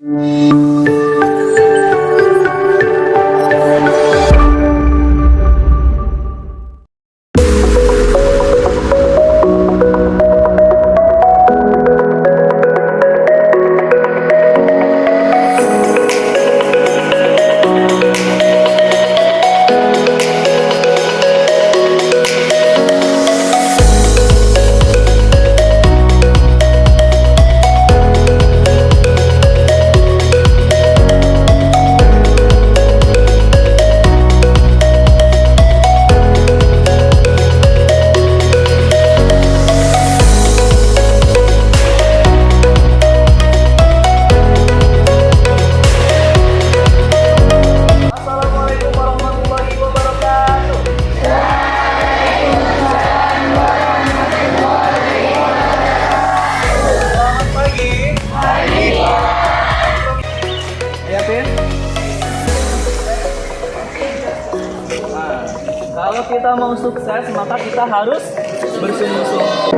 Kalau kita mau sukses, maka kita harus bersungguh-sungguh.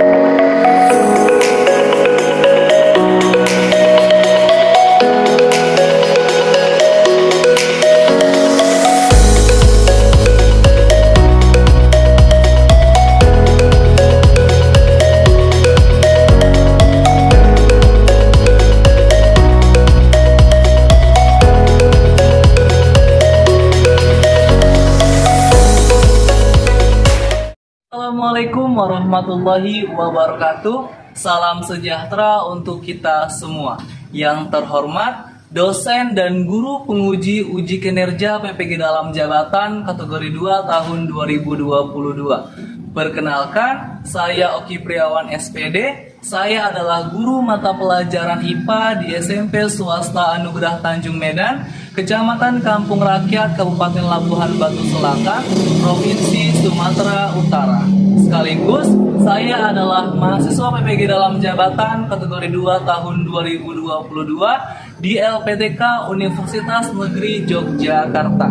Assalamualaikum warahmatullahi wabarakatuh. Salam sejahtera untuk kita semua. Yang terhormat, dosen dan guru penguji uji kinerja PPG dalam jabatan kategori 2 tahun 2022. Perkenalkan, saya Oki Priawan SPD. Saya adalah guru mata pelajaran IPA di SMP Swasta Anugerah Tanjung Medan, Kecamatan Kampung Rakyat, Kabupaten Labuhan Batu Selatan, Provinsi Sumatera Utara. Sekaligus, saya adalah mahasiswa PPG dalam jabatan kategori 2 tahun 2022 di LPTK Universitas Negeri Yogyakarta.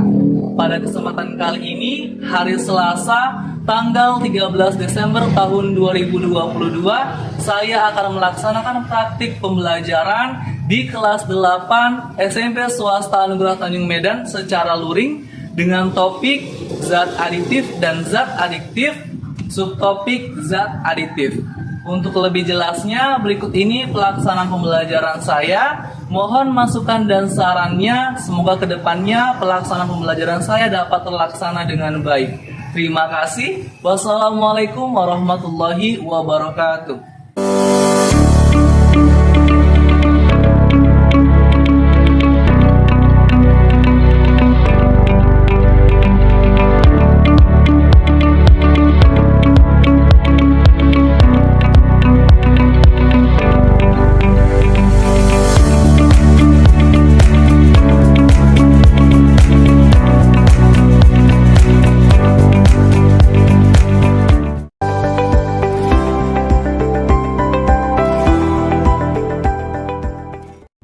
Pada kesempatan kali ini, hari Selasa, tanggal 13 Desember tahun 2022, saya akan melaksanakan praktik pembelajaran di kelas 8 SMP Swasta Anugerah Tanjung Medan secara luring dengan topik zat aditif dan zat adiktif, subtopik zat aditif. Untuk lebih jelasnya, berikut ini pelaksanaan pembelajaran saya. Mohon masukan dan sarannya. Semoga kedepannya pelaksanaan pembelajaran saya dapat terlaksana dengan baik. Terima kasih. Wassalamualaikum warahmatullahi wabarakatuh.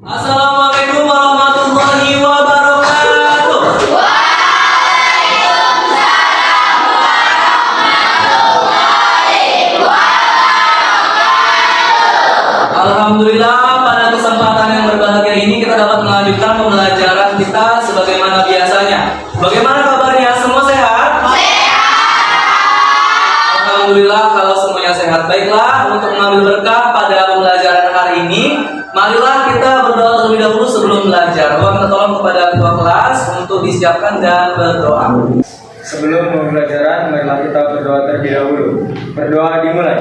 Assalamualaikum warahmatullahi wabarakatuh. Waalaikumsalam warahmatullahi wabarakatuh. Alhamdulillah, pada kesempatan yang berbahagia ini kita dapat melanjutkan pembelajaran kita sebagaimana biasanya. Bagaimana kabarnya? Semua sehat? Sehat. Alhamdulillah kalau semuanya sehat. Baiklah, untuk mengambil berkah pada pembelajaran hari ini, marilah kita berdoa terlebih dahulu sebelum belajar. Mohon minta tolong kepada ketua kelas untuk disiapkan dan berdoa. Sebelum pembelajaran, marilah kita berdoa terlebih dahulu. Berdoa dimulai.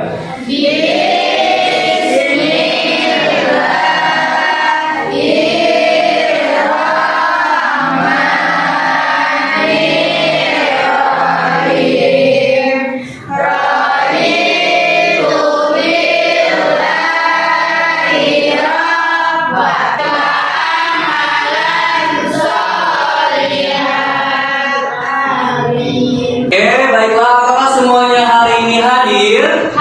Oke, baiklah, apakah semuanya hari ini hadir?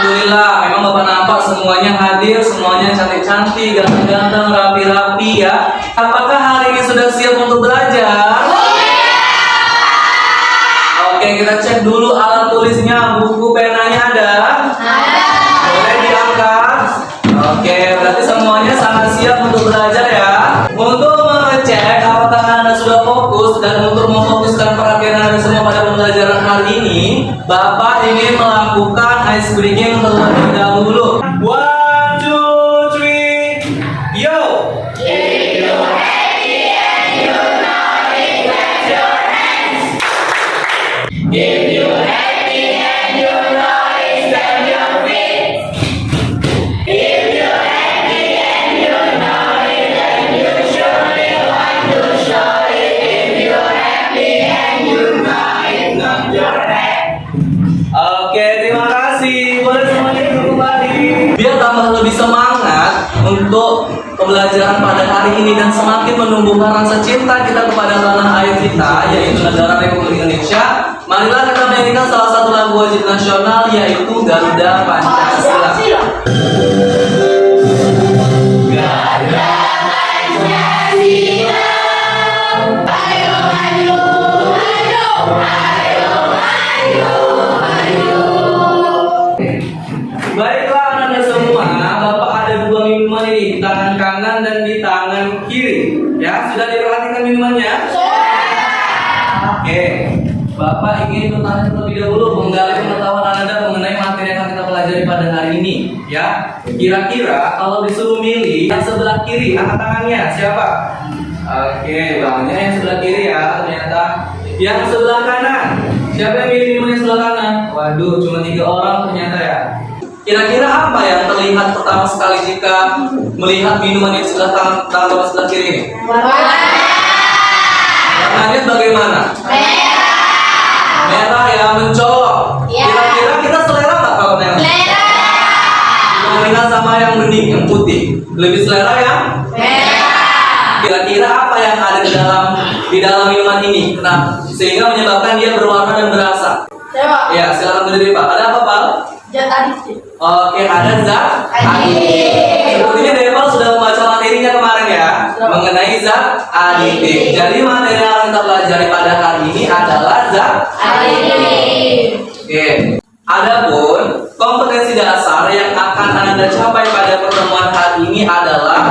Alhamdulillah, memang Bapak nampak semuanya hadir, semuanya cantik-cantik, ganteng-ganteng, rapi-rapi ya. Apakah hari ini sudah siap untuk belajar? Oke, kita cek dulu alat tulisnya, buku penanya ada? Boleh diangkat? Oke, berarti semua semuanya sangat siap untuk belajar ya. Untuk mengecek apakah Anda sudah fokus dan untuk memfokuskan perhatian Anda semua pada pembelajaran hari ini, Bapak ingin melakukan ice breaking terlebih dahulu. 1, 2, 3, yo! Oke, terima kasih. Boleh semuanya duduk kembali. Biar tambah lebih semangat untuk pembelajaran pada hari ini dan semakin menumbuhkan rasa cinta kita kepada tanah air kita, yaitu negara Republik Indonesia. Marilah kita menyanyikan salah satu lagu wajib nasional, yaitu Garuda Pancasila. Garuda Pancasila. Ayo, ayo, ayo, ayo, ayo. Baiklah anak-anak semua, Bapak ada 2 minuman ini, di tangan kanan dan di tangan kiri. Ya, sudah diperhatikan minumannya? Oke, Bapak ingin bertanya terlebih dahulu menggali pengetahuan Anda mengenai materi yang akan kita pelajari pada hari ini. Ya, kira-kira kalau disuruh milih yang sebelah kiri, angkat tangannya siapa? Oke, banyak yang sebelah kiri ya ternyata. Yang sebelah kanan, siapa yang milih minuman yang sebelah kanan? Waduh, cuma 3 orang ternyata ya. Kira-kira apa yang terlihat pertama sekali jika melihat minuman yang sebelah tangan Bapak sebelah kiri ini? Warnanya bagaimana? Merah ya, mencolok. Kira-kira kita selera nggak kalau merah? Dibandingkan sama yang bening, yang putih, lebih selera yang merah. Kira-kira apa yang ada di dalam minuman ini? Nah, sehingga menyebabkan dia berwarna dan berasa. Ya, silakan berdiri Pak. Ada apa Pak? Zat adiktif. Oke, ada zat adiktif. Sepertinya Deval sudah membaca materinya kemarin ya, mengenai zat adiktif. Jadi materi yang akan kita pelajari pada hari ini adalah zat adiktif. Oke. Adapun kompetensi dasar yang akan Anda capai pada pertemuan hari ini adalah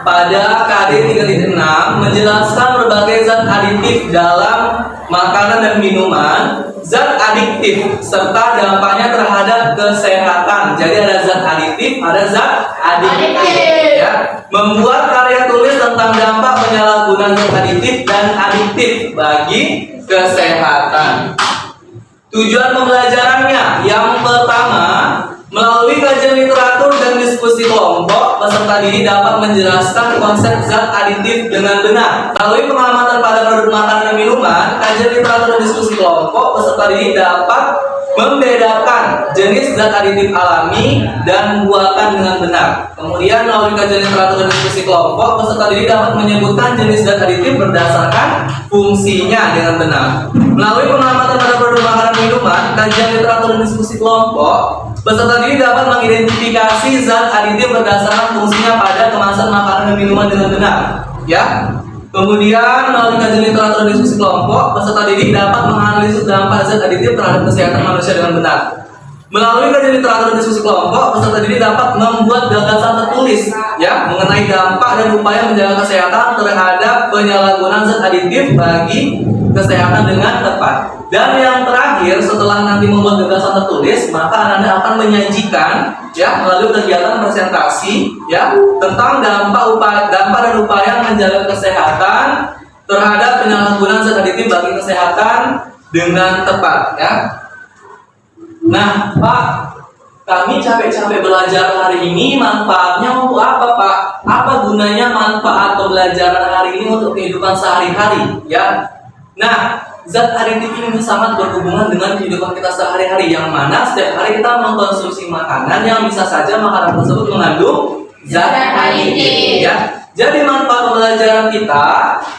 pada KD 3.6 menjelaskan berbagai zat adiktif dalam makanan dan minuman, zat adiktif serta dampaknya terhadap kesehatan. Jadi ada zat adiktif, ada zat adiktif. Ya. Membuat karya tulis tentang dampak penyalahgunaan zat adiktif dan adiktif bagi kesehatan. Tujuan pembelajarannya yang pertama, melalui kajian literatur dan diskusi kelompok, peserta didik dapat menjelaskan konsep zat adiktif dengan benar. Melalui pengamatan pada produk makanan dan minuman, kajian literatur dan diskusi kelompok, peserta didik dapat membedakan jenis zat adiktif alami dan buatan dengan benar. Kemudian melalui kajian literatur dan diskusi kelompok, peserta didik dapat menyebutkan jenis zat adiktif berdasarkan fungsinya dengan benar. Melalui pengamatan pada produk makanan dan minuman, kajian literatur dan diskusi kelompok, peserta didik dapat mengidentifikasi zat adiktif berdasarkan fungsinya pada kemasan makanan dan minuman dengan benar. Ya. Kemudian melalui kajian literatur dan diskusi kelompok, peserta didik dapat menganalisis dampak zat adiktif terhadap kesehatan manusia dengan benar. Melalui kajian literatur dan diskusi kelompok, peserta didik dapat membuat gagasan tertulis ya mengenai dampak dan upaya menjaga kesehatan terhadap penyalahgunaan zat adiktif bagi kesehatan dengan tepat. Dan yang terakhir, setelah nanti membuat gagasan tertulis, maka Anda akan menyajikan ya melalui kegiatan presentasi ya tentang dampak dan upaya menjaga kesehatan terhadap penyalahgunaan zat adiktif bagi kesehatan dengan tepat ya. Nah, Pak, kami capek-capek belajar hari ini, manfaatnya untuk apa, Pak? Apa gunanya manfaat pembelajaran hari ini untuk kehidupan sehari-hari ya? Nah, zat adiktif ini sangat berhubungan dengan kehidupan kita sehari-hari, yang mana setiap hari kita mengkonsumsi makanan yang bisa saja makanan tersebut mengandung zat adiktif ya. Jadi manfaat pembelajaran kita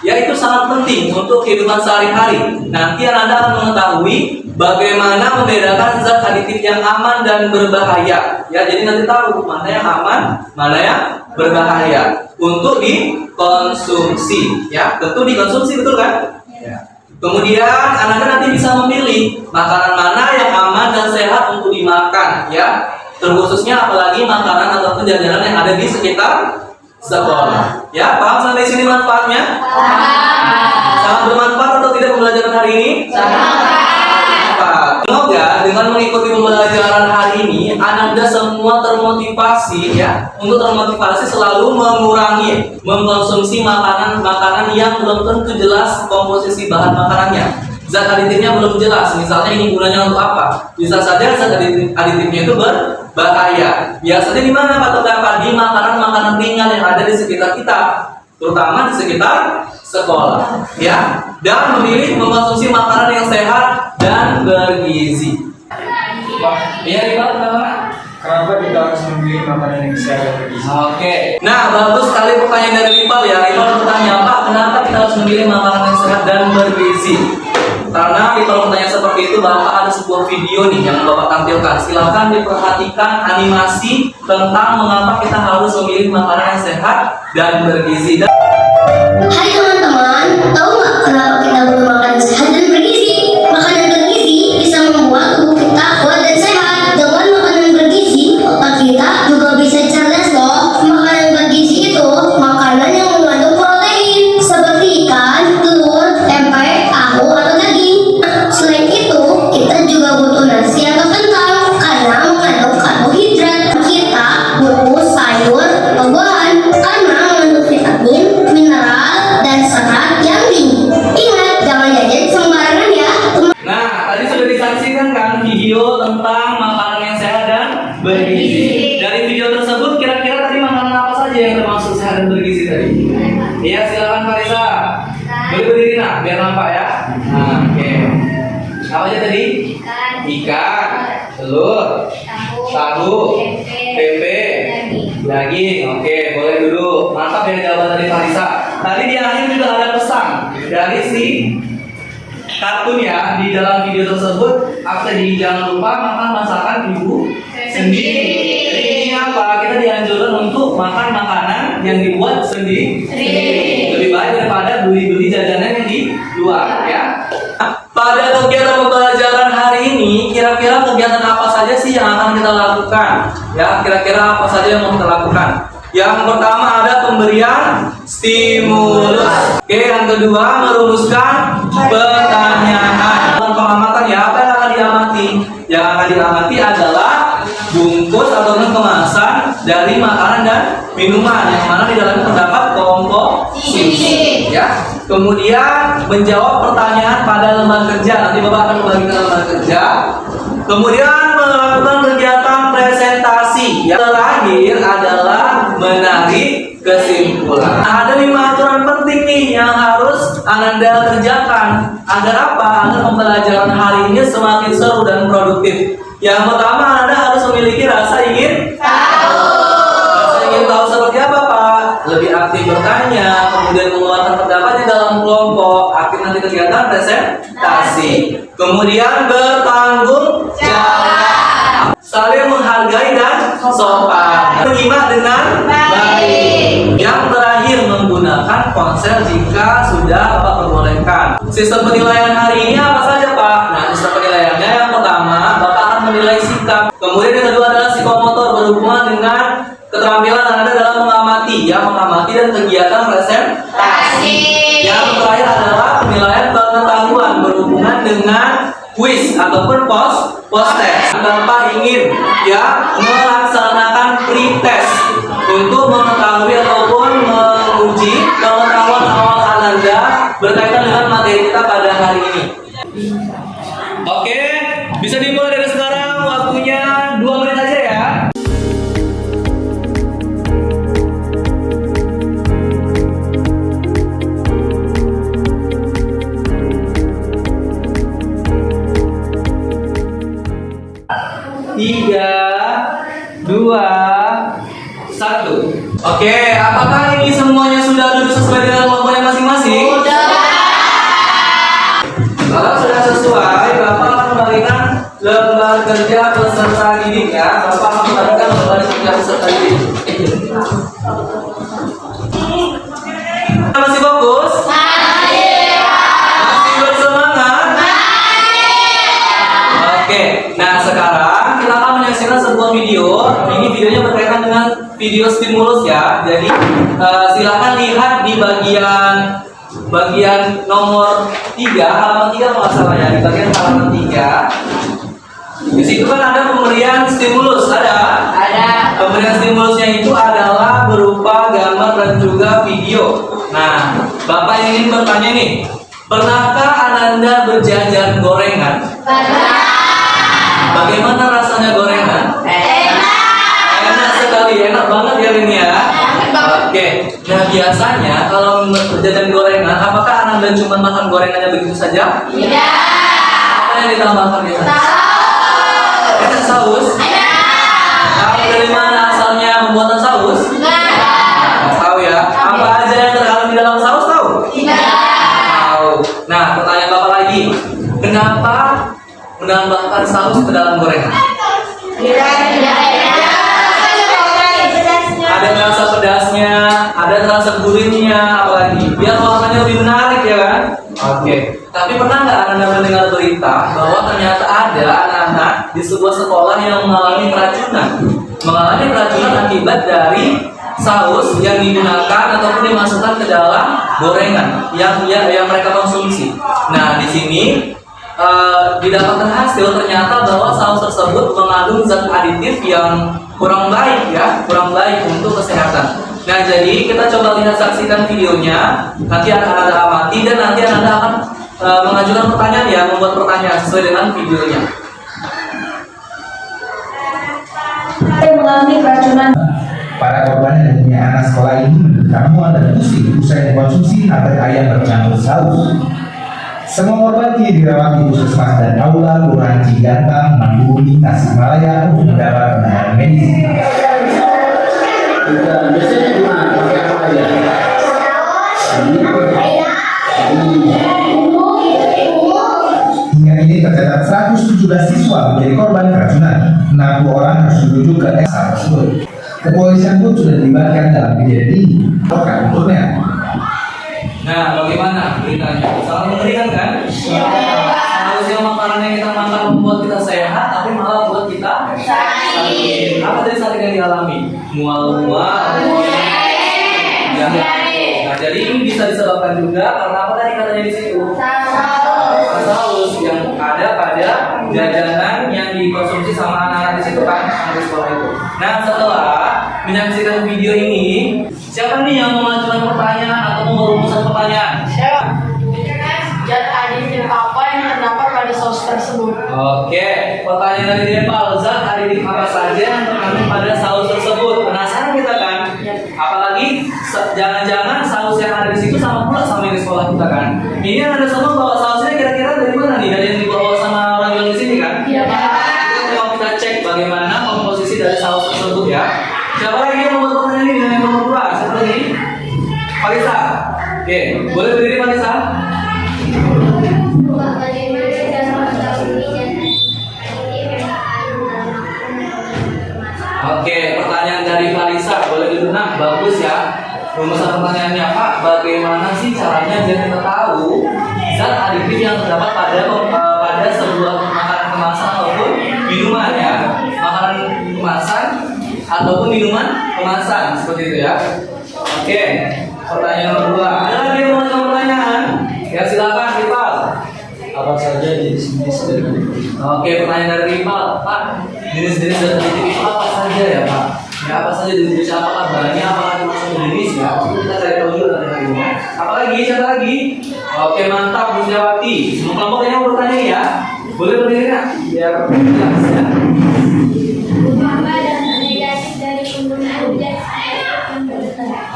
yaitu sangat penting untuk kehidupan sehari-hari. Nanti Anda akan mengetahui bagaimana membedakan zat adiktif yang aman dan berbahaya. Ya, jadi nanti tahu mana yang aman, mana yang berbahaya untuk dikonsumsi. Ya, tentu dikonsumsi, betul kan? Ya. Kemudian Anda nanti bisa memilih makanan mana yang aman dan sehat untuk dimakan. Ya, terkhususnya apalagi makanan ataupun jajanan yang ada di sekitar sekolah. Ya, paham sampai sini manfaatnya? Sangat bermanfaat atau tidak pembelajaran hari ini? Semoga dengan mengikuti pembelajaran hari ini Anda semua termotivasi ya untuk termotivasi selalu mengurangi mengkonsumsi makanan yang belum tentu jelas komposisi bahan makanannya. Zat aditifnya belum jelas, misalnya ini gunanya untuk apa? Bisa saja zat aditifnya itu berbahaya. Biasanya di mana Pak terdapat? Di makanan-makanan ringan yang ada di sekitar kita, terutama di sekitar sekolah, ya. Dan memilih mengkonsumsi makanan yang sehat dan bergizi. Iya, Rival, Kenapa kita harus memilih makanan yang sehat dan bergizi? Oke. Nah, bagus sekali pertanyaan dari Rival ya. Rival bertanya, Pak, kenapa kita harus memilih makanan yang sehat dan bergizi? Karena Rival bertanya seperti itu, Bapak ada sebuah video nih yang Bapak tampilkan. Silahkan diperhatikan animasi tentang mengapa kita harus memilih makanan yang sehat dan bergizi. Hai teman-teman, tahu nggak kenapa kita perlu makan sehat dan bergizi? Makanan bergizi bisa membuat tubuh kita kuat dan sehat. Dengan makanan bergizi, otak kita juga bisa cerdas loh. Makanan bergizi itu makanan yang mengandung protein seperti ikan, telur, tempe, tahu, atau daging. Selain itu, kita juga butuh nasi atau kentang karena mengandung karbohidrat. Kita butuh sayur atau buah karena mengandung vitamin, mineral, dan serat yang tinggi. Ingat, jangan jajan sembarangan ya. Nah, tadi sudah disaksikan kan video tentang makanan yang sehat dan bergizi. Dari video tersebut kira-kira tadi makanan apa saja yang termasuk sehat dan bergizi tadi? Iya, silakan Farisa. Berdiri nak, biar nampak ya. Nah, oke. Apa aja tadi? Ikan, telur, tahu, tempe, daging. Oke, boleh duduk. Mantap ya jawaban dari Farisa. Tadi di akhir juga ada pesan dari si kartun ya di dalam video tersebut. Jangan lupa makan masakan ibu sendiri. Jadi ini apa? Kita dianjurkan untuk makan makanan yang dibuat sendiri. Lebih baik daripada beli jajanan yang di luar ya. Pada kegiatan pembelajaran hari ini, kira-kira kegiatan apa saja sih yang akan kita lakukan? Ya, kira-kira apa saja yang mau kita lakukan? Yang pertama ada pemberian stimulus. Oke, yang kedua merumuskan pertanyaan. Pengamatan ya, apa yang akan diamati? Yang akan diamati adalah bungkus atau kemasan dari makanan dan minuman yang mana di dalamnya terdapat komposisi. Ya. Kemudian menjawab pertanyaan pada lembar kerja. Nanti Bapak akan membagikan lembar kerja. Kemudian melakukan kegiatan presentasi. Yang terakhir adalah menarik kesimpulan. Nah, ada 5 aturan penting nih yang harus Anda kerjakan. Agar apa? Agar pembelajaran hari ini semakin seru dan produktif. Yang pertama, Anda harus memiliki rasa ingin tahu. Rasa ingin tahu seperti apa, Pak? Lebih aktif bertanya, kemudian mengeluarkan pendapatnya dalam kelompok, aktif nanti kegiatan presentasi. Kemudian bertanggung jawab, saling menghargai dan sopan, menyimak dengan baik. Yang terakhir menggunakan ponsel jika sudah Bapak perbolehkan. Sistem penilaian hari ini apa saja, Pak? Nah, sistem penilaiannya yang pertama, Bapak akan menilai sikap. Kemudian yang kedua adalah psikomotor, berhubungan dengan keterampilan Anda dalam mengamati, ya, mengamati dan kegiatan presentasi. Yang terakhir adalah penilaian pengetahuan, berhubungan dengan kuis ataupun post-test. Bapak ingin ya melaksanakan pre-test untuk mengetahui ataupun menguji pengetahuan awal Anda berkaitan dengan materi kita pada hari ini. Oke, bisa dimulai dari sekarang, waktunya 2 menit aja ya. Tiga, 2, 1. Oke, apakah ini semuanya sudah duduk sesuai dengan kelompoknya masing-masing? Kalau sudah sesuai, Bapak akan membagikan lembar kerja peserta didik ya. Bapak akan membagikan lembar kerja peserta didik. Masih fokus? Masih bersemangat? Oke, nah sekarang kita akan menyaksikan sebuah video. Ini videonya berkaitan dengan video stimulus ya. ya. Jadi silakan lihat di bagian nomor 3, halaman 3 kalau nggak salah ya, di bagian halaman 3. Di situ kan ada pemberian stimulus, ada. Pemberian stimulusnya itu adalah berupa gambar dan juga video. Nah, Bapak ingin bertanya nih, pernahkah Ananda berjajan gorengan? Pernah. Bagaimana rasanya gorengan? Enak sekali, enak banget ya ini ya. Oke, nah biasanya kalau berjajan gorengan, apakah Ananda cuma makan gorengannya begitu saja? Tidak. Apa yang ditambahkan biasanya? Enak saus? Tahu dari mana asalnya pembuatan saus? Tahu ya. Apa aja yang terkandung di dalam saus tahu? Tahu. Nah, pertanyaan Bapak lagi, kenapa menambahkan saus ke dalam gorengan? Ada rasa pedasnya, ada rasa gurihnya, apalagi biar warnanya lebih menarik ya kan? Oke. Tapi pernah nggak Anda mendengar berita bahwa ternyata ada anak-anak di sebuah sekolah yang mengalami keracunan akibat dari saus yang digunakan ataupun dimasukkan ke dalam gorengan yang mereka konsumsi. Nah, di sini didapatkan hasil ternyata bahwa saus tersebut mengandung zat aditif yang kurang baik untuk kesehatan. Nah, jadi kita coba saksikan videonya. Nanti akan Anda amati dan nanti Anda akan mengajukan pertanyaan ya, membuat pertanyaan sesuai dengan videonya. Mengalami keracunan. Para korban yang punya anak sekolah ini menderita mual dan pusing usai mengkonsumsi hati ayam bercampur saus. Semua korban kini dirawat di puskesmas dan aula Kelurahan Cigantang, Manduri, Tasikmalaya untuk mendapat penanganan medis. Biasanya gimana? Pakai apa ya? Hingga ini tercatat 117 siswa menjadi korban keracunan. 60 orang harus dirujuk ke desa tersebut. Kepolisian pun sudah dilibatkan dalam kejadian ini. Untuknya. Nah, bagaimana beritanya? Sangat mengerikan kan? Harusnya makanan yang kita makan membuat kita sehat, tapi malah buat kita sakit. Apa dari sakit yang dialami? Mual-mual. Ya. Nah, jadi ini bisa disebabkan juga karena apa tadi katanya di situ? Saus yang ada pada jajanan yang dikonsumsi sama anak-anak di situ kan, di sekolah itu. Nah, setelah menyaksikan video ini, siapa nih yang mengajukan pertanyaan atau merumuskan pertanyaan? Zat aditif apa yang terdapat pada saus tersebut? Oke, pertanyaan dari Depal, zat aditif apa saja yang terkandung pada saus tersebut? Penasaran kita kan? Apalagi jangan-jangan saus yang ada di situ sama pula sama yang di sekolah kita kan? Ini yang ada semua bawa sausnya kira-kira dari mana nih? Dari yang dibawa sama orang yang di sini kan? Iya. Kita mau kita cek bagaimana komposisi dari saus tersebut ya. Siapa lagi yang membuat pertanyaan ini dengan yang nomor 2? Siapa lagi? Parisa. Oke, boleh berdiri Parisa? Oke, pertanyaan dari Parisa. Boleh duduk, nah, bagus ya. Rumusan pertanyaannya Pak, bagaimana sih caranya biar kita tahu zat aditif yang terdapat pada sebuah makanan kemasan ataupun minuman ya, makanan kemasan ataupun minuman kemasan seperti itu ya. Oke, pertanyaan nomor 2. Ada lagi yang mau mengajukan pertanyaan? Ya silakan Ripal. Apa saja jenis-jenis dari Oke, pertanyaan dari Ripal, Pak. Jenis-jenis zat aditif itu apa saja ya Pak? Ya apa saja jenis apakah bahannya, apakah cuma satu jenis ya? Kita cari tahu dulu tadi ya. Apalagi, siapa lagi? Oke, mantap Bu Setiawati. Semua kelompok yang mau bertanya ya. Boleh berdiri nggak? Biar jelas ya.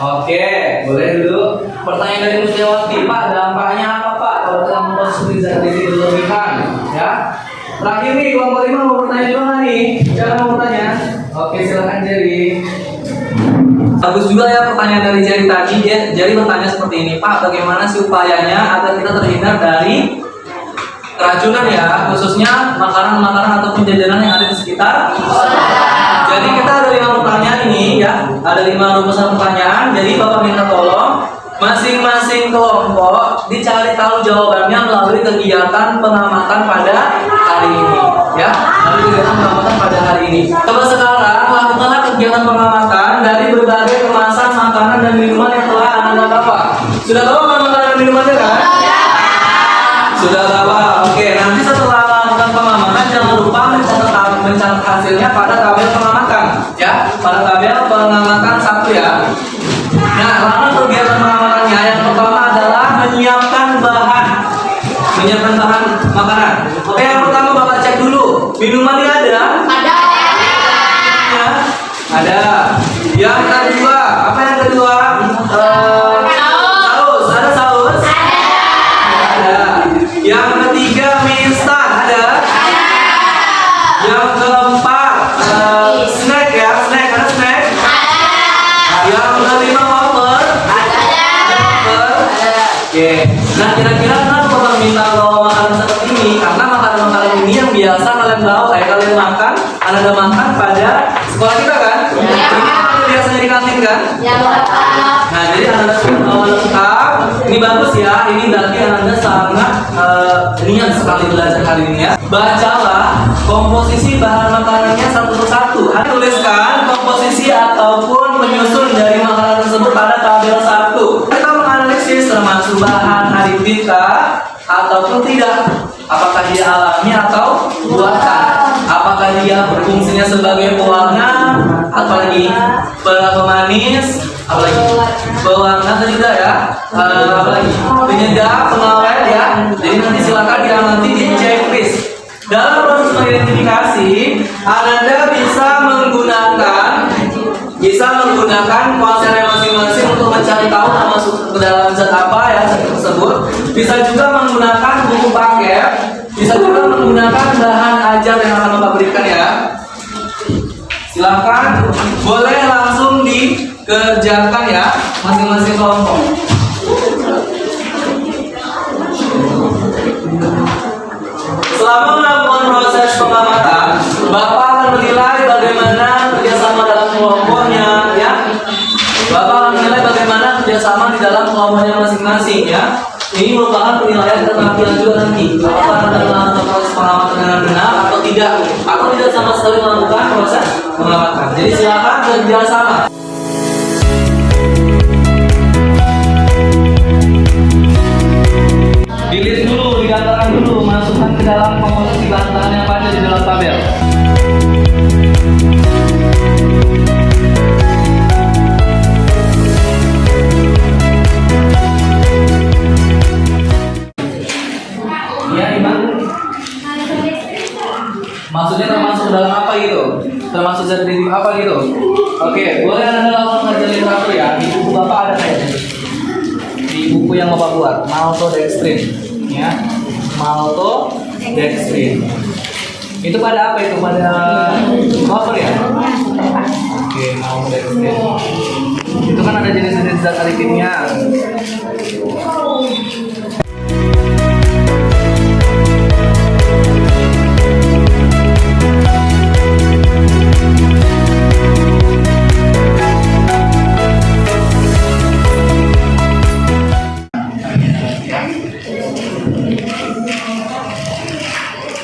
Oke, boleh dulu. Pertanyaan dari Bu Setiawati, Pak, dampaknya apa Pak kalau kita mengkonsumsi zat aditif berlebihan? Ya. Terakhir nih, kelompok 5 mau bertanya juga nggak nih? Siapa mau bertanya? Oke, silakan Jerry. Bagus juga ya pertanyaan dari Jerry tadi. Jerry bertanya seperti ini, Pak, bagaimana sih upayanya agar kita terhindar dari keracunan ya, khususnya makanan-makanan ataupun jajanan yang ada di sekitar. Jadi kita ada 5 pertanyaan ini ya, ada 5 rumusan pertanyaan. Jadi Bapak minta tolong masing-masing kelompok dicari tahu jawabannya melalui kegiatan pengamatan pada hari ini ya, melalui kegiatan pengamatan pada hari ini. Coba sekarang lakukanlah kegiatan pengamatan dari berbagai kemasan dan minuman yang telah Anda bawa. Sudah bawa kan makanan dan minumannya kan? Sudah bawa. Oke, nanti setelah melakukan pengamatan jangan lupa mencatat hasilnya pada tabel pengamatan ya, pada tabel pengamatan 1 ya. Nah, lama kegiatan pengamatannya yang pertama adalah menyiapkan bahan makanan. Oke, yang pertama Bapak cek dulu minumannya ada? Ada. Ya, ada. Yang kedua, apa yang kedua? Saus. Ada saus? Ada. Yang ketiga mie instan ada? Yang keempat snack ya, ada snack? Yang kelima wafer? Oke. Nah, kira-kira kenapa Bapak minta bawa makanan seperti ini? Karena makanan-makanan ini yang biasa kalian bawa, kalian makan, Anda makan pada sekolah kita kan? Ini biasanya di kantin kan? Nah, jadi Anda lengkap. Ini bagus ya. Ini berarti Anda sangat niat sekali belajar hari ini ya. Bacalah komposisi bahan makanannya satu persatu. Anda tuliskan komposisi ataupun penyusun dari makanan tersebut pada tabel 1. Kita menganalisis termasuk bahan aditif ataupun tidak. Apakah dia alami atau buatan? Apakah dia berfungsinya sebagai pewarna, apalagi pemanis, apalagi pewarna atau tidak ya? Apalagi penyedap, pengawet ya. Jadi nanti silakan diamati di checklist. Dalam proses mengidentifikasi, Anda bisa menggunakan ponselnya masing-masing untuk mencari tahu termasuk ke dalam zat apa ya zat tersebut. Bisa juga menggunakan buku paket, bisa juga menggunakan bahan ajar yang akan Bapak berikan ya. Silakan, boleh langsung dikerjakan ya masing-masing kelompok. Selama melakukan proses pengamatan, Bapak akan menilai bagaimana kerjasama dalam kelompoknya ya. Bapak akan menilai bagaimana kerjasama di dalam kelompoknya masing-masing ya. Ini merupakan penilaian keterampilan juga nanti. Apakah Anda melakukan proses pengamatan dengan benar atau tidak, atau tidak sama sekali melakukan proses pengamatan. Jadi silakan kerjasama. Dilihat dulu, didaftarkan dulu, masukkan ke dalam komposisi bahan yang ada di dalam tabel. Ya, Iman. Maksudnya termasuk dalam apa gitu? Termasuk zat aditif apa gitu? Oke, boleh Anda langsung ngajar literatur ya. Di buku Bapak ada kayaknya. Di buku yang Bapak buat, maltodextrin ya. Maltodextrin. Itu pada apa itu? Pada wafer ya? Oke, maltodextrin. Itu kan ada jenis-jenis zat aditifnya.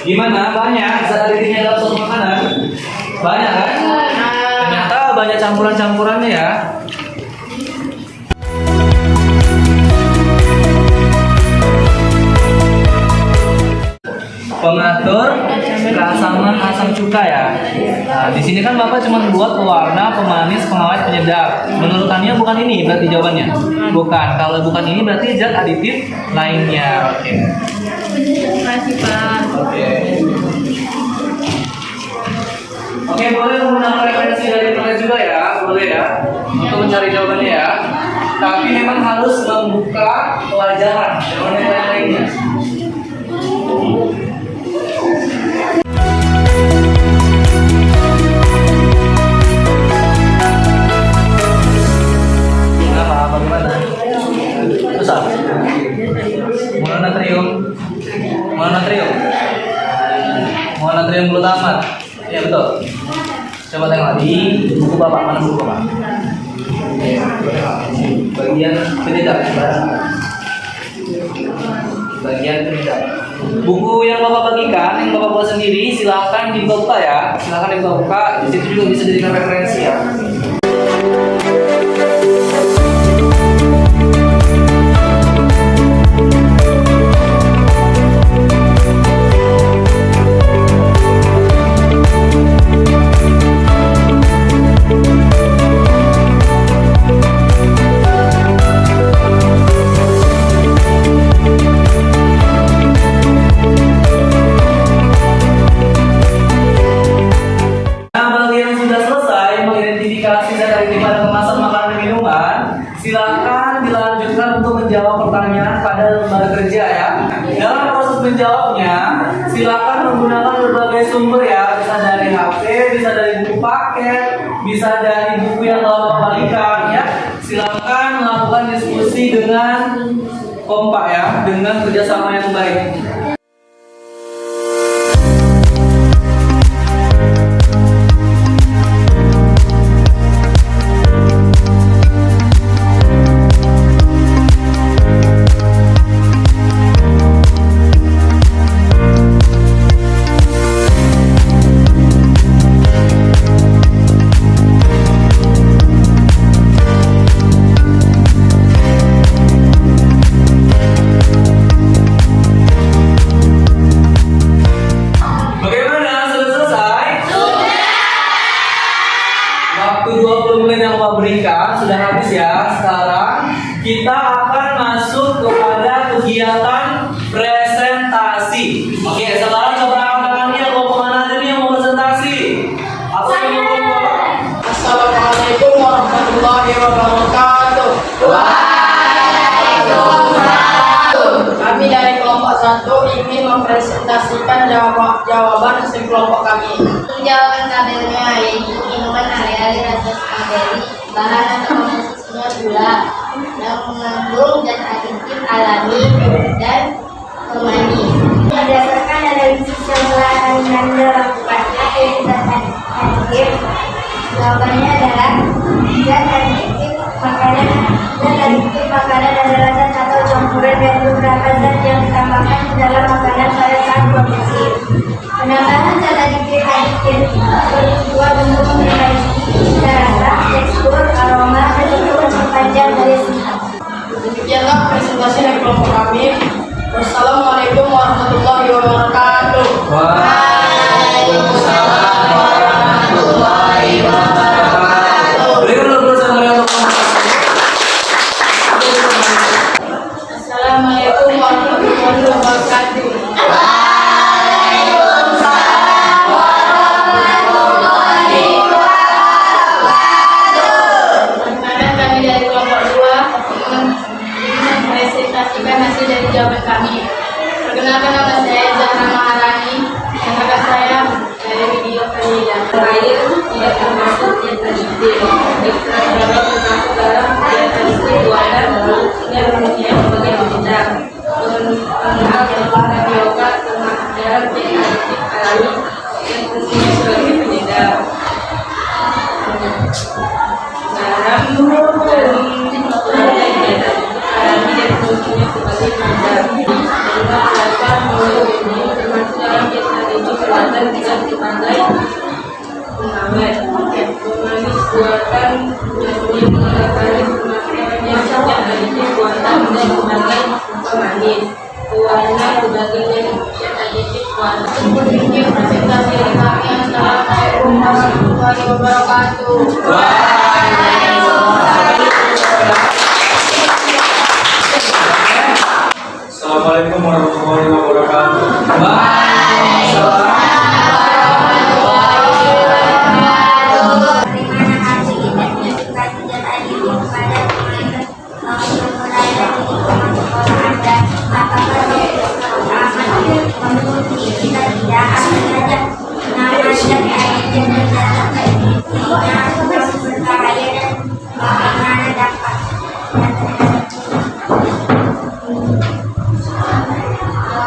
Gimana? Banyak zat aditifnya dalam suatu makanan? Banyak kan? Ternyata banyak campuran-campurannya ya. Pengatur keasaman asam cuka ya. Nah, di sini kan Bapak cuma buat pewarna, pemanis, pengawet, penyedap. Menurut Tania bukan ini berarti jawabannya? Bukan. Kalau bukan ini berarti zat aditif lainnya. Oke. Terima kasih Pak. Oke, boleh menggunakan referensi dari internet juga ya, boleh ya, untuk mencari jawabannya ya. Tapi memang harus membuka pelajaran, jangan yang lain-lainnya. Kenapa? Bagaimana? Susah? Mononatrium glutamat. Ya betul. Coba tengok di buku Bapak, mana buku Bapak? Bagian penyedap. Bagian penyedap. Buku yang Bapak bagikan, yang Bapak buat sendiri, silahkan dibuka ya. Silahkan dibuka. Di situ juga bisa dijadikan referensi ya. silakan dilanjutkan untuk menjawab pertanyaan pada lembaga kerja ya. Dalam proses menjawabnya, silakan menggunakan berbagai sumber ya, bisa dari HP, bisa dari buku paket, bisa dari buku yang telah kembalikan ya. Silakan melakukan diskusi dengan kompak ya, dengan kerjasama yang baik. Waktu 20 menit yang Bapak berikan sudah habis ya. Sekarang kita akan masuk kepada kegiatan presentasi. Oke, sekarang coba tangannya mau kemana aja nih yang mau presentasi? Apa yang mau bawa? Assalamualaikum warahmatullahi wabarakatuh. Kami dari kelompok 1 ingin mempresentasikan jawaban hasil kelompok kami. Jawaban tabelnya yaitu minuman alih-alih rasa stroberi, bahan atau komposisinya gula yang mengandung zat aditif alami dan pemanis. Berdasarkan analisis yang telah Anda lakukan, yaitu zat aditif, jawabannya adalah zat aditif makanan adalah zat atau campuran dari beberapa zat yang ditambahkan ke dalam makanan pada saat produksi. Penambahan zat aditif bertujuan untuk memperbaiki cita rasa, tekstur, aroma, dan untuk memperpanjang dari sifat. Demikianlah presentasi dari kelompok kami. Wassalamualaikum warahmatullahi wabarakatuh. Waalaikumsalam warahmatullahi wabarakatuh. Berikan dulu bersama Assalamualaikum warahmatullahi wabarakatuh. Sekarang kami dari kelompok 2 mempresentasikan hasil dari jawaban kami. Perkenalkan, nama saya Zahra Maharani dan kakak saya dari video Farida. Air tidak termasuk zat aditif. Ekstrak garam termasuk dalam zat aditif buatan dan mempunyai berbagai penyedap. Penggunaan tapioka termasuk dalam zat aditif alami yang fungsinya sebagai penyedap. Garam alami dan fungsinya sebagai penyedap. Terdapat mulai termasuk dalam zat aditif buatan yang dipakai pengawet, pemanis buatan yang menggunakan pemakaian zat aditif buatan dan sebagai pemanis. Pewarna sebagai zat aditif buatan. Ini presentasi dari kami. Assalamualaikum warahmatullahi wabarakatuh. Assalamualaikum warahmatullahi wabarakatuh.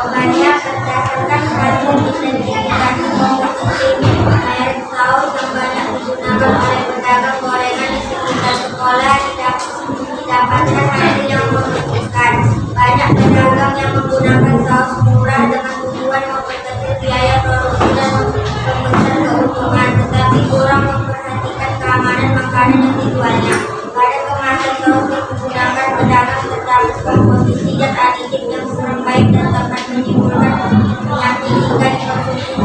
Jawabannya berdasarkan hasil identifikasi komposisi merek saus yang banyak digunakan oleh pedagang gorengan di sekitar sekolah didapatkan hasil yang memuaskan. Banyak pedagang yang menggunakan saus murah dengan tujuan memperkecil biaya produksi dan membesar keuntungan, tetapi kurang memperhatikan keamanan makanan yang dijualnya. Pada kemasan saus yang digunakan pedagang terdapat komposisi zat aditif yang kurang baik dan dapat menimbulkan penyakit jika dikonsumsi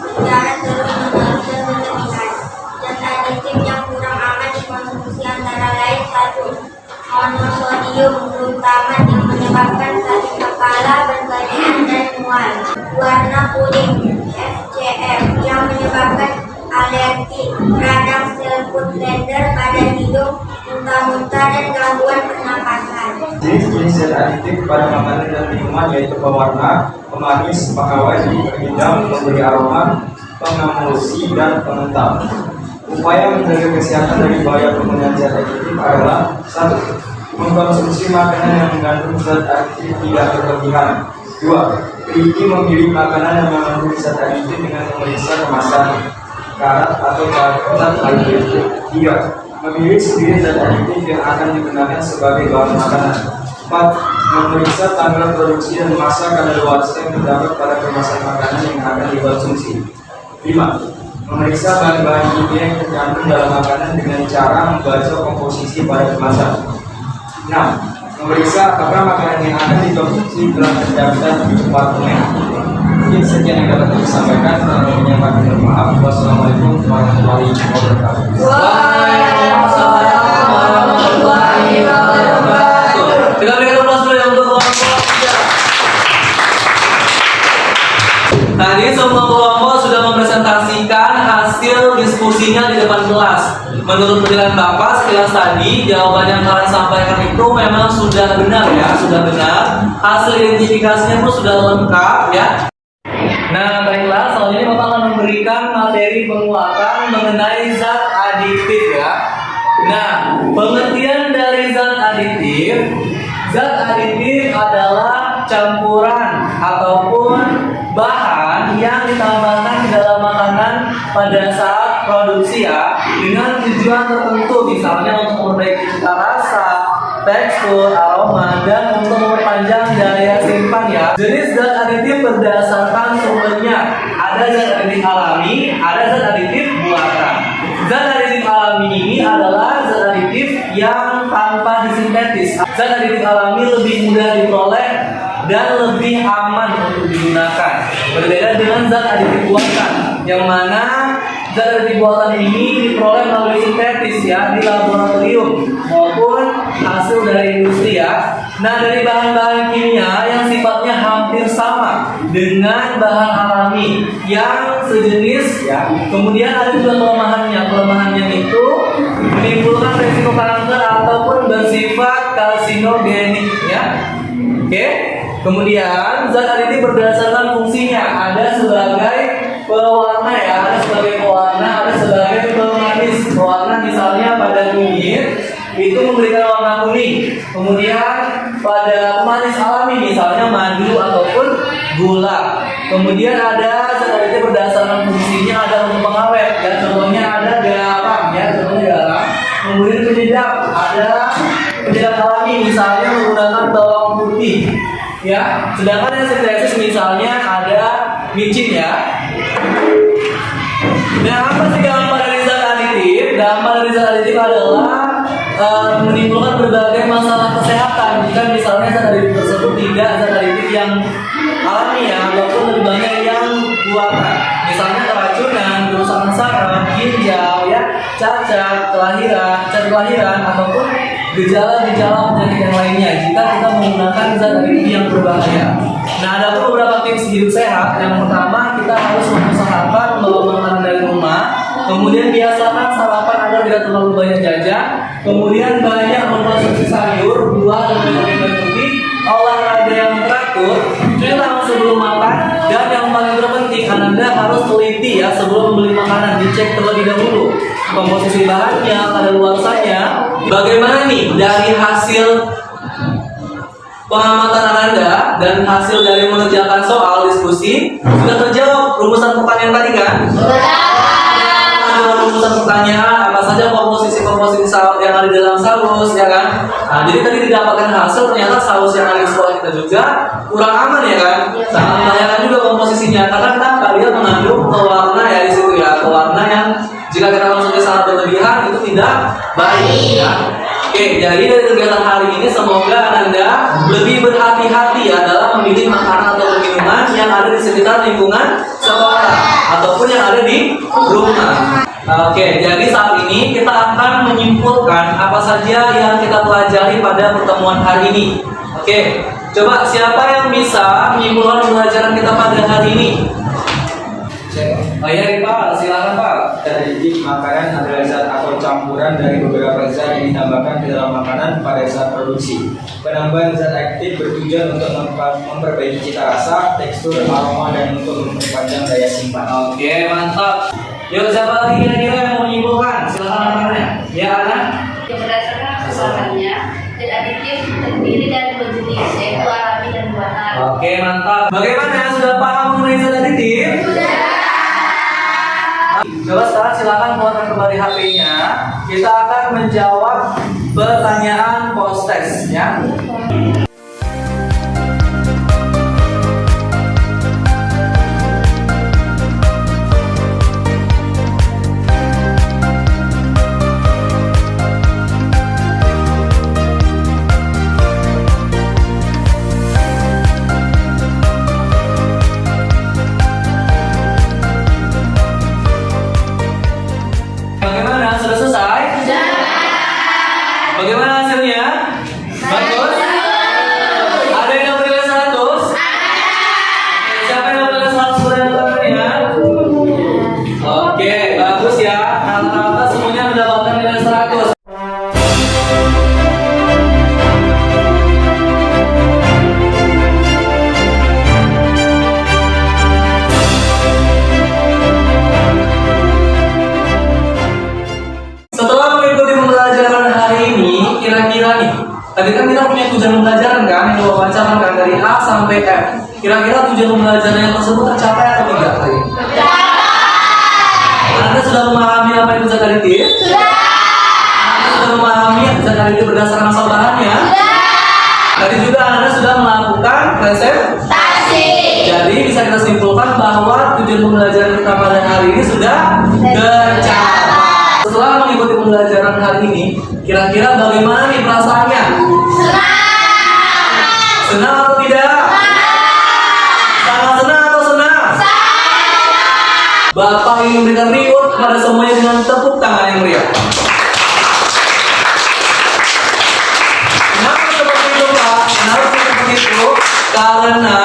secara terus-menerus dan berlebihan. Zat aditif yang kurang aman dikonsumsi antara lain 1. Monosodium glutamat yang menyebabkan sakit kepala, berkeringat dan mual. Warna kuning FCF yang menyebabkan alergi, radang sel food blender pada hidung, muntah-muntah, dan gangguan pernapasan. Jenis-jenis zat aditif pada makanan dan minuman yaitu pewarna, pemanis, pengawet, penghidang, memberi aroma, pengemulsi, dan pengental. Upaya menjaga kesehatan dari bahaya penggunaan zat aditif adalah: 1. Mengkonsumsi makanan yang mengandung zat aditif tidak berlebihan. 2. Teliti memilih makanan yang mengandung zat aditif dengan memeriksa kemasan, karat atau zat aditif. 3. Memilih sendiri zat aditif yang akan digunakan sebagai bahan makanan. 4. Memeriksa tanggal produksi dan masa kadaluarsa yang terdapat pada kemasan makanan yang akan dikonsumsi. 5. Memeriksa bahan-bahan kimia yang terkandung dalam makanan dengan cara membaca komposisi pada kemasan. 6. Memeriksa apakah makanan yang akan dikonsumsi telah terdaftar di departemen. Mungkin sekian yang dapat saya sampaikan. Saya menyampaikan mohon maaf. Wassalamualaikum warahmatullahi wabarakatuh. Waalaikumsalam warahmatullahi wabarakatuh. Kita berikan aplaus dulu ya untuk kelompok. Tadi semua kelompok sudah mempresentasikan hasil diskusinya di depan kelas. Menurut penilaian Bapak sekilas tadi, jawaban yang kalian sampaikan itu memang sudah benar ya, sudah benar. Hasil identifikasinya pun sudah lengkap ya. Nah, baiklah, selanjutnya Bapak akan memberikan materi penguatan mengenai zat aditif ya. Nah, pengertian dari zat aditif adalah campuran ataupun bahan yang ditambahkan ke dalam makanan pada saat produksi ya, dengan tujuan tertentu, misalnya untuk memperbaiki cita rasa, tekstur, aroma, dan untuk memperpanjang daya simpan ya. Jenis zat aditif berdasarkan sumbernya. Ada zat aditif alami, ada zat aditif buatan. Zat aditif alami ini adalah zat aditif yang tanpa disintetis. Zat aditif alami lebih mudah diperoleh dan lebih aman untuk digunakan. Berbeda dengan zat aditif buatan, yang mana zat aditif buatan ini diperoleh melalui sintetis ya, di laboratorium maupun hasil dari industri ya. Nah, dari bahan-bahan kimia yang sifatnya hampir sama dengan bahan alami yang sejenis ya. Kemudian ada juga kelemahannya itu menimbulkan resiko kanker ataupun bersifat karsinogenik ya. Oke. Kemudian zat aditif berdasarkan fungsinya, ada sebagai pewarna ya, ada sebagai pewarna, ada sebagai pemanis. Pewarna misalnya pada kunyit itu memberikan warna kuning. Kemudian pada pemanis alami misalnya madu ataupun gula. Kemudian ada zat aditif berdasarkan fungsinya, ada untuk pengawet ya, contohnya ada garam ya, contohnya garam. Kemudian penyedap, ada penyedap alami misalnya menggunakan bawang putih ya. Sedangkan yang sintetis misalnya ada micin ya. Nah, apa sih dampak dari zat aditif? Dampak dari zat aditif adalah menimbulkan berbagai masalah kesehatan jika misalnya zat aditif tersebut tidak zat aditif yang alami ya, ataupun lebih banyak yang buatan. Misalnya keracunan, kerusakan saraf, ginjal ya, cacat kelahiran ataupun gejala-gejala penyakit yang lainnya jika kita menggunakan zat aditif yang berbahaya. Nah, ada beberapa tips hidup sehat. Yang pertama, kita harus mengusahakan membawa makanan dari rumah. Kemudian biasakan sarapan agar tidak terlalu banyak jajan. Kemudian banyak mengkonsumsi sayur, buah, dan vitamin putih. Olahraga yang teratur, cuci tangan sebelum makan, dan yang paling terpenting Anda harus teliti ya sebelum membeli makanan, dicek terlebih dahulu komposisi bahannya, kadaluarsanya. Bagaimana nih dari hasil pengamatan Anda dan hasil dari mengerjakan soal diskusi? Sudah terjawab rumusan pertanyaan tadi kan? Rumusan pertanyaan apa saja komposisi saus yang ada di dalam saus ya kan? Nah, jadi tadi didapatkan hasil ternyata saus yang ada di sekolah kita juga kurang aman ya kan? Sangat membahayakan juga komposisinya karena kita lihat mengandung pewarna ya di situ ya, pewarna yang jika kita konsumsi sangat berlebihan itu tidak baik ya. Oke, jadi dari kegiatan hari ini semoga Anda lebih berhati-hati ya dalam memilih makanan atau minuman yang ada di sekitar lingkungan sekolah ataupun yang ada di rumah. Oke, jadi saat ini kita akan menyimpulkan apa saja yang kita pelajari pada pertemuan hari ini. Oke, coba siapa yang bisa menyimpulkan pembelajaran kita pada hari ini? Oh iya Pak, silakan Pak. Zat aditif makanan adalah zat atau campuran dari beberapa zat yang ditambahkan ke dalam makanan pada saat produksi. Penambahan zat aditif bertujuan untuk memperbaiki cita rasa, tekstur, aroma, dan untuk memperpanjang daya simpan. Oke, mantap. Yuk siapa lagi kira-kira yang mau menyimpulkan? Silakan anak-anaknya. Ya anak. Berdasarkan keseluruhannya, zat aditif terdiri dari dua jenis, yaitu alami dan buatan. Oke, mantap. Bagaimana? Sudah paham mengenai zat aditif? Coba sekarang silakan keluarkan kembali HP-nya. Kita akan menjawab pertanyaan post test ya. Bagaimana? Sudah selesai? Bagaimana hasilnya? Bagus? Ada yang dapat nilai 100? Siapa yang dapat nilai 100 pada tangannya? Oke, bagus ya. Rata-rata semuanya mendapatkan nilai 100. Setelah mengikuti pembelajaran hari ini, kira-kira nih, tadi kan kita punya tujuan pembelajaran kan, yang kita bacakan kan dari A sampai F. Kira-kira tujuan pembelajaran tersebut tercapai atau tidak tadi? Anda sudah memahami apa itu zat aditif? Anda sudah memahami zat aditif berdasarkan asal bahannya? Tadi juga Anda sudah melakukan presentasi. Jadi bisa kita simpulkan bahwa tujuan pembelajaran kita pada hari ini sudah tercapai. Setelah mengikuti pembelajaran hari ini, kira-kira bagaimana nih perasaannya? Senang atau tidak? Sangat senang atau senang? Bapak ingin memberikan reward kepada semuanya dengan tepuk tangan yang meriah. Kenapa seperti itu Pak? Kenapa seperti itu? Karena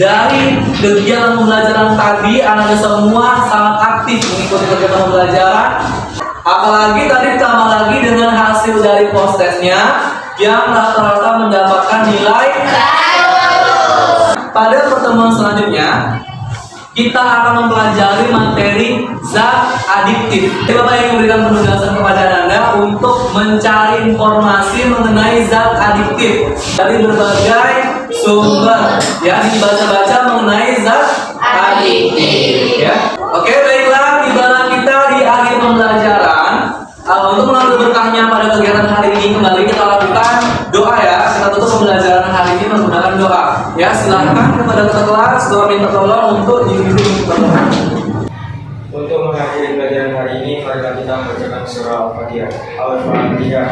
dari kegiatan pembelajaran tadi, Anda semua sangat aktif mengikuti kegiatan pembelajaran. Apalagi tadi ditambah lagi dengan hasil dari post testnya yang rata-rata mendapatkan nilai 100. Pada pertemuan selanjutnya kita akan mempelajari materi zat adiktif. Jadi Bapak ingin memberikan penugasan kepada Anda untuk mencari informasi mengenai zat adiktif dari berbagai sumber, ya, dibaca-baca mengenai zat adiktif, ya. Oke, baiklah, tibalah kita di akhir pembelajaran. Untuk mengambil berkahnya pada kegiatan hari ini, kembali kita lakukan doa ya. Kita tutup pembelajaran hari ini menggunakan doa. Ya, silakan kepada ketua kelas doa minta tolong untuk dibimbing pertemuan. Untuk mengakhiri pelajaran hari ini, marilah kita membacakan surah Al-Fatihah. Al-Fatihah.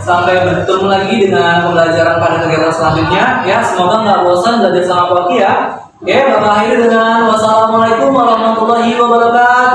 Sampai bertemu lagi dengan pembelajaran pada kegiatan selanjutnya ya. Semoga nggak bosan belajar sama Pak ya. Oke, Bapak akhiri dengan wassalamualaikum warahmatullahi wabarakatuh.